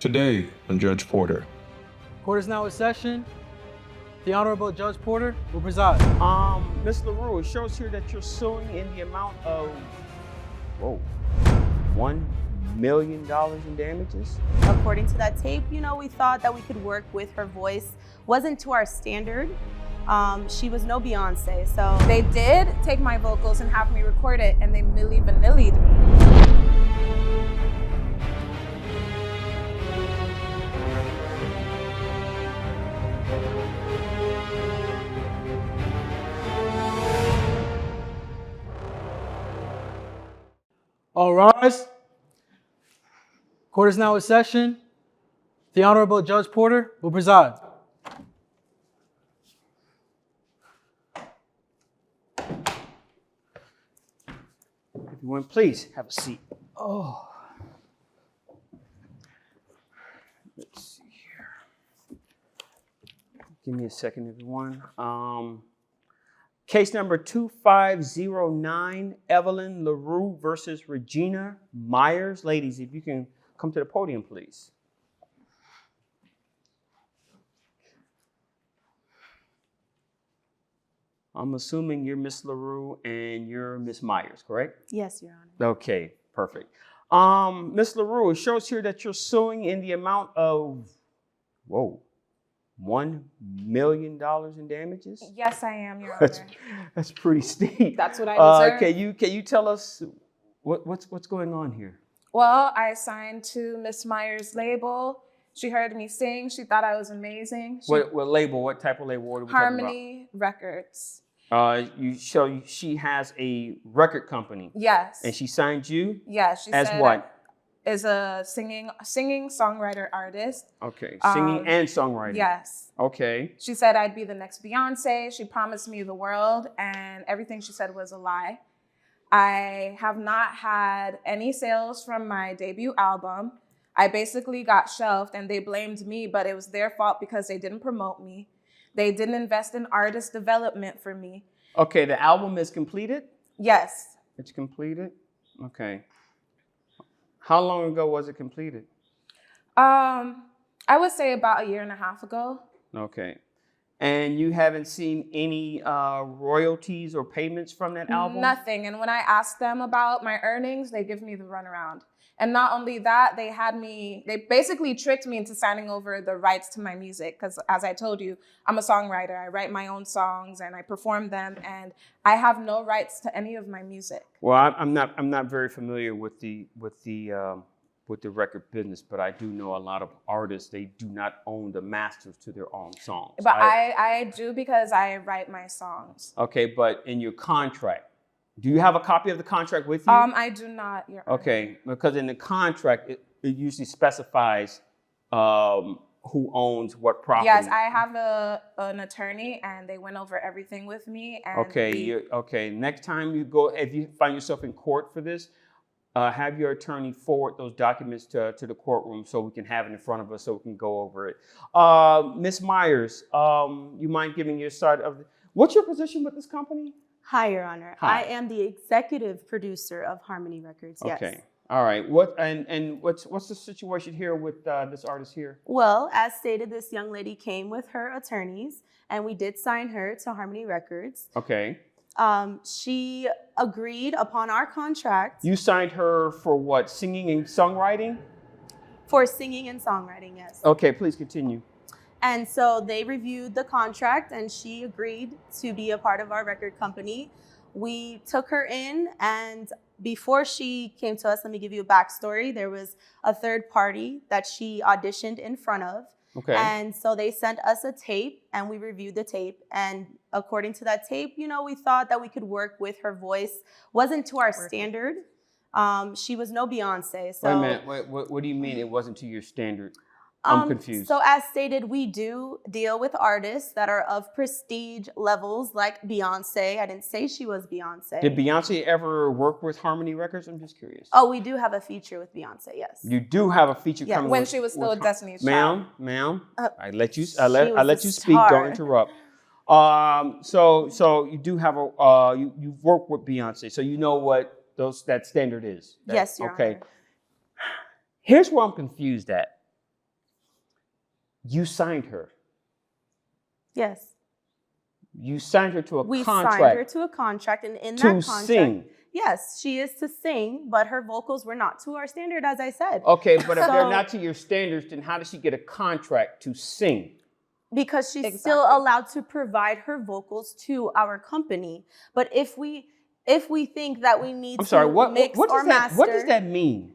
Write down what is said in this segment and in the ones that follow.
Today on Judge Porter. Court is now in session. The Honorable Judge Porter will preside. Ms. LaRue, it shows here that you're suing in the amount of, $1 million in damages? According to that tape, we thought that we could work with her voice. Wasn't to our standard. She was no Beyonce, so. They did take my vocals and have me record it, and they Milli Vanilli'd me. All rise. Court is now in session. The Honorable Judge Porter will preside. Everyone, please have a seat. Let's see here. Give me a second, everyone. Case number 2509, Evelyn LaRue versus Regina Myers. Ladies, if you can come to the podium, please. I'm assuming you're Miss LaRue and you're Miss Myers, correct? Yes, Your Honor. Okay, perfect. Miss LaRue, it shows here that you're suing in the amount of, $1 million in damages? Yes, I am, Your Honor. That's pretty steep. That's what I deserve. Can you tell us what's going on here? Well, I signed to Miss Myers' label. She heard me sing. She thought I was amazing. What label? What type of label? What are we Harmony Records. She has a record company. Yes. And she signed you? Yes. She as said what? Is a singing songwriter artist. Okay. Singing and songwriting. Yes. Okay. She said I'd be the next Beyonce. She promised me the world, and everything she said was a lie. I have not had any sales from my debut album. I basically got shelved, and they blamed me, but it was their fault because they didn't promote me. They didn't invest in artist development for me. Okay, the album is completed? Yes. It's completed? Okay. How long ago was it completed? I would say about 1.5 years ago. Okay. And you haven't seen any royalties or payments from that album? Nothing. And when I asked them about my earnings, they give me the runaround. And not only that, they basically tricked me into signing over the rights to my music. Because as I told you, I'm a songwriter. I write my own songs and I perform them. And I have no rights to any of my music. Well, I'm not very familiar with the record business, but I do know a lot of artists, they do not own the masters to their own songs. But I do because I write my songs. Okay, but in your contract, do you have a copy of the contract with you? I do not, Your Honor. Okay, because in the contract, it usually specifies who owns what property. Yes, I have an attorney, and they went over everything with me. And okay. Next time you go, if you find yourself in court for this, have your attorney forward those documents to the courtroom so we can have it in front of us so we can go over it. Ms. Myers, you mind giving your side of what's your position with this company? Hi, Your Honor. Hi. I am the executive producer of Harmony Records, yes. Okay. All right. What's the situation here with this artist here? Well, as stated, this young lady came with her attorneys, and we did sign her to Harmony Records. Okay. She agreed upon our contract. You signed her for what? Singing and songwriting? For singing and songwriting, yes. Okay, please continue. And so they reviewed the contract, and she agreed to be a part of our record company. We took her in, and before she came to us, let me give you a backstory. There was a third party that she auditioned in front of. Okay. And so they sent us a tape, and we reviewed the tape. And according to that tape, we thought that we could work with her voice. Wasn't to our standard. She was no Beyonce. So, wait a minute. What do you mean it wasn't to your standard? I'm confused. So as stated, we do deal with artists that are of prestige levels like Beyonce. I didn't say she was Beyonce. Did Beyonce ever work with Harmony Records? I'm just curious. Oh, we do have a feature with Beyonce, yes. You do have a feature coming when she was still Destiny's Child. Ma'am, I let you speak. star. Don't interrupt. So you do have you work with Beyonce, so you know what that standard is. Yes, Your okay. Honor. Here's where I'm confused at. You signed her. Yes. You signed her to a We contract. signed her to a contract, and in that to contract, sing. yes, she is to sing, but her vocals were not to our standard, as I said. Okay, but if they're So- not to your standards, then how does she get a contract to sing? Because she's still allowed to provide her vocals to our company. But if we think that we need I'm sorry, to what mix or does master, what does that mean?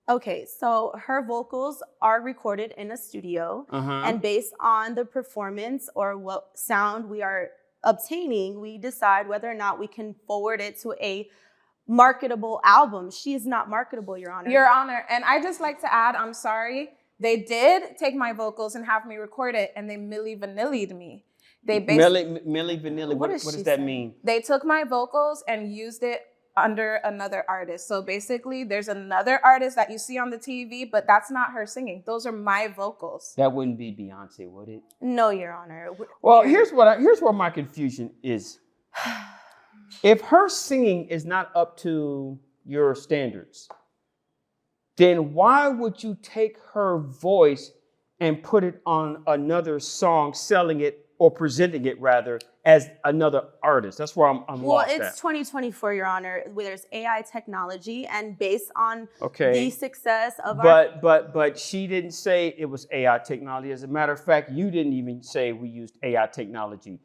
Okay, so her vocals are recorded in a studio, and based on the performance or what sound we are obtaining, we decide whether or not we can forward it to a marketable album. She is not marketable, Your Honor. Your Honor, and I just like to add, I'm sorry, they did take my vocals and have me record it, and they Milli Vanilli'd me. They basically Milli Vanilli, what does she that saying? mean? They took my vocals and used it under another artist. So basically, there's another artist that you see on the TV, but that's not her singing. Those are my vocals. That wouldn't be Beyonce, would it? No, Your Honor. Well, here's where my confusion is. If her singing is not up to your standards, then why would you take her voice and put it on another song, selling it or presenting it rather as another artist? That's where I'm Well, lost it's at. 2024, Your Honor, where there's AI technology, and based on Okay. the success of our... But she didn't say it was AI technology. As a matter of fact, you didn't even say we used AI technology.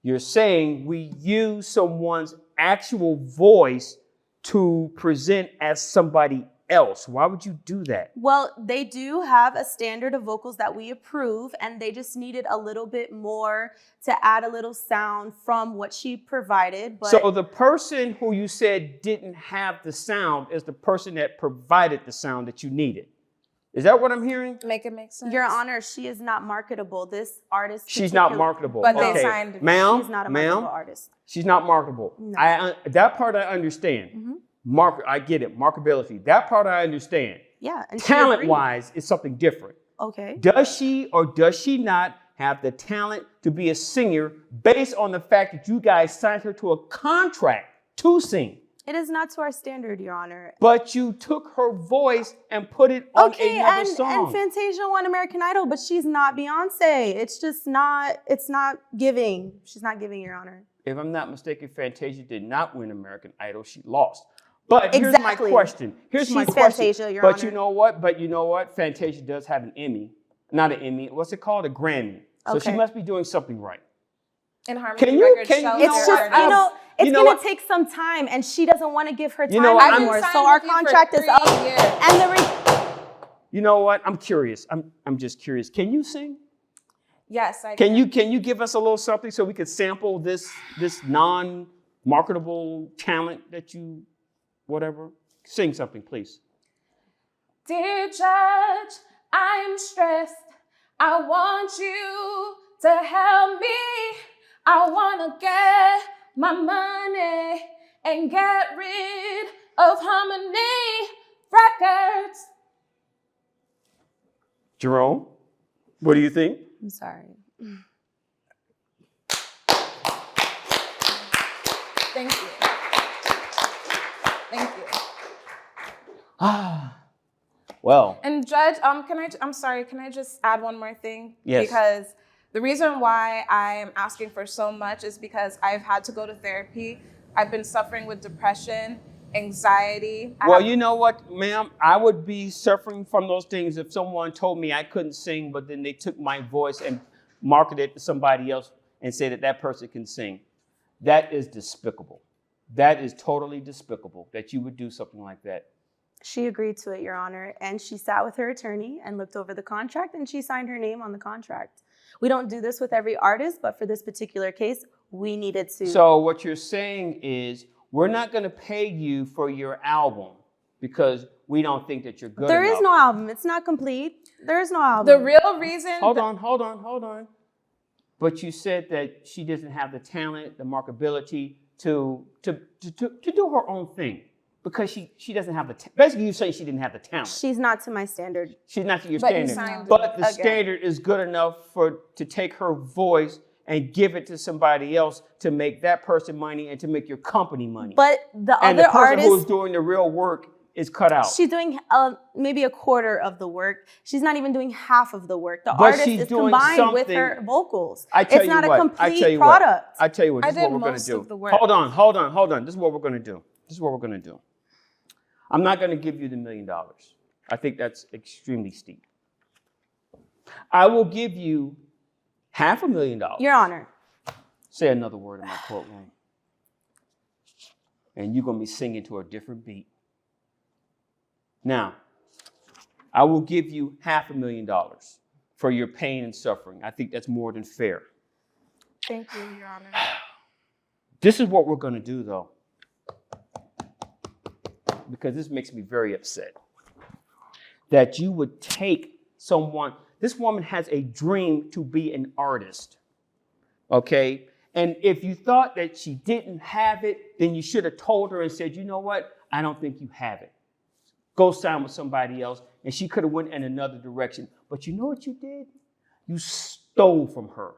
You're saying we use someone's actual voice to present as somebody else. Why would you do that? Well, they do have a standard of vocals that we approve, and they just needed a little bit more to add a little sound from what she provided. But So the person who you said didn't have the sound is the person that provided the sound that you needed. Is that what I'm hearing? Make it make sense. Your Honor, she is not marketable. This artist... She's not particular- marketable. But they Okay. signed- Ma'am, She's not a marketable ma'am, artist. she's not marketable. No. That part I understand. I get it. Marketability. That part I understand. Yeah. And she agreed. Talent-wise, it's something different. Okay. Does she or does she not have the talent to be a singer based on the fact that you guys signed her to a contract to sing? It is not to our standard, Your Honor. But you took her voice and put it on Okay, another and song. Fantasia won American Idol, but she's not Beyonce. It's just not, it's not giving. She's not giving, Your Honor. If I'm not mistaken, Fantasia did not win American Idol. She lost. But here's my Exactly. question. Here's my She's question. Fantasia, Your But Honor. you know what? But you know what? Fantasia does have an Emmy. Not an Emmy. What's it called? A Grammy. So she Okay. must be doing something right. In Harmony Can you- Records, can you- Shell No, It's is just, artist. you know, it's You know going what? to take some time, and she doesn't want to give her time You know what? I've been anymore. signed So our with you for contract is 3 up. years. And the You know what? I'm curious. I'm just curious. Can you sing? Yes, I Can you give us a little something so we could sample this non-marketable talent that you whatever? Sing something, please. Dear Judge, I'm stressed. I want you to help me. I want to get my money and get rid of Harmony Records. Jerome, what do you think? I'm sorry. Thank you. Thank you. Well, And Judge, I'm sorry, can I just add one more thing? Yes. Because the reason why I am asking for so much is because I've had to go to therapy. I've been suffering with depression, anxiety. well, you know what, ma'am? I would be suffering from those things if someone told me I couldn't sing, but then they took my voice and marketed it to somebody else and said that that person can sing. That is despicable. That is totally despicable that you would do something like that. She agreed to it, Your Honor, and she sat with her attorney and looked over the contract, and she signed her name on the contract. We don't do this with every artist, but for this particular case, we needed to. So what you're saying is we're not going to pay you for your album because we don't think that you're good There enough. is no album. It's not complete. There is no album. The real reason. Hold on. But you said that she doesn't have the talent, the marketability to do her own thing because she doesn't have the basically you say she didn't have the talent. She's not to my standard. She's not to your But you standard. signed But it the again. standard is good enough to take her voice and give it to somebody else to make that person money and to make your company money. But the and other the person artists, who's doing the real work is cut out. She's doing maybe a quarter of the work. She's not even doing half of the work. The But artist she's is doing combined with something- her vocals. I tell It's you not what, a I tell complete you what, product. I tell you what, I this is what did we're going to most do. of the work. Hold on. This is what we're going to do. This is what we're going to do. I'm not going to give you the $1 million. I think that's extremely steep. I will give you $500,000. Your Honor. Say another word in my courtroom. And you're going to be singing to a different beat. Now, I will give you $500,000 for your pain and suffering. I think that's more than fair. Thank you, Your Honor. This is what we're going to do, though, because this makes me very upset. That you would take someone, this woman has a dream to be an artist, okay? And if you thought that she didn't have it, then you should have told her and said, you know what? I don't think you have it. Go sign with somebody else. And she could have went in another direction. But you know what you did? You stole from her.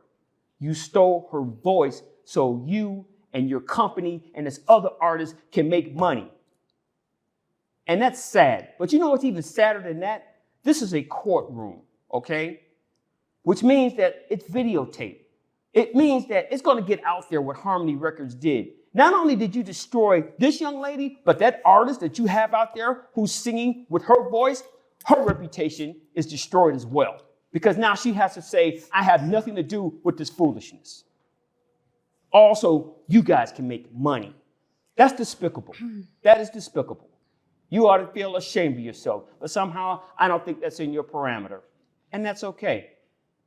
You stole her voice so you and your company and this other artist can make money. And that's sad. But you know what's even sadder than that? This is a courtroom, okay? Which means that it's videotaped. It means that it's going to get out there what Harmony Records did. Not only did you destroy this young lady, but that artist that you have out there who's singing with her voice, her reputation is destroyed as well. Because now she has to say, I have nothing to do with this foolishness. Also, you guys can make money. That's despicable. That is despicable. You ought to feel ashamed of yourself. But somehow, I don't think that's in your parameter. And that's okay.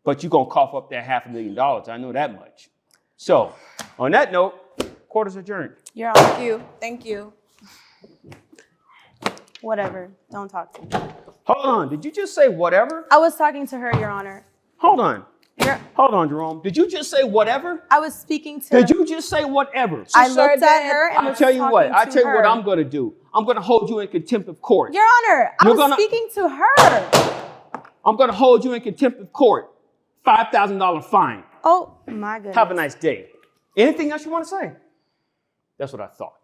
But you're going to cough up that $500,000. I know that much. So, on that note, court is adjourned. Your Honor. Thank you. Thank you. Whatever. Don't talk to me. Hold on. Did you just say whatever? I was talking to her, Your Honor. Hold on. Your, Hold on, Jerome. Did you just say whatever? I was speaking to Did you just say whatever? I She looked sure at did. her and I'll was tell you what. talking I'll to tell you what her. I'm going to do. I'm going to hold you in contempt of court. Your Honor, I You're was gonna- speaking to her. I'm going to hold you in contempt of court. $5,000 fine. Oh, my goodness. Have a nice day. Anything else you want to say? That's what I thought.